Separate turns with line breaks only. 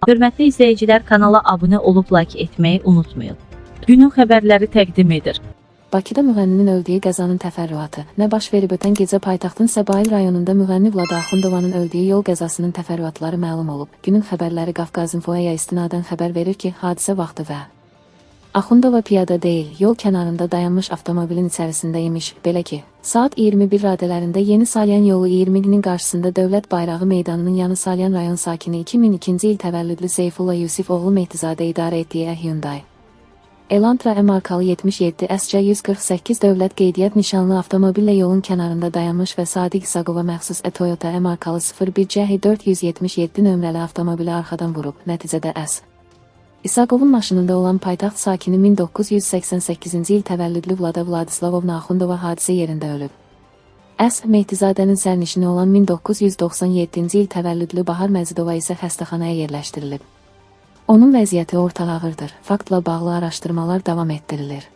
Hörmətli izləyicilər, kanala abunə olub like etməyi unutmayın. Günün xəbərləri təqdim edir.
Bakıda müğənninin öldüyü qəzanın təfərrüatı. Nə baş verib ötən gecə paytaxtın Səbail rayonunda müğənni Vlada Axundovanın öldüyü yol qəzasının təfərrüatları məlum olub. Günün xəbərləri Qafqazinfoya istinadən xəbər verir ki, hadisə vaxtı və Axundova piyada deyil, yol kənarında dayanmış avtomobilin içərisində imiş. Belə ki, saat 21 radələrində Yeni Salyan yolu 20-nin qarşısında Dövlət Bayrağı meydanının yanı Salyan rayon sakini 2002-ci il təvəllüdlü Seyfullah Yusif oğlu Mehtizadə idarə etdiyi Hyundai Elantra markalı 77 SC 148 dövlət qeydiyyat nişanlı avtomobillə yolun kənarında dayanmış və Sadiq İsaqova məxsus Toyota markalı 01C 477 nömrəli avtomobili arxadan vurub. Nəticədə İsaqovun maşınında olan paytaxt sakini 1988-ci il təvəllüdlü Vlada Vladislavovna Axundova hadisə yerində ölüb. Mehtizadənin sərnişini olan 1997-ci il təvəllüdlü Bahar Məzidova isə xəstəxanaya yerləşdirilib. Onun vəziyyəti orta ağırdır. Faktla bağlı araşdırmalar davam etdirilir.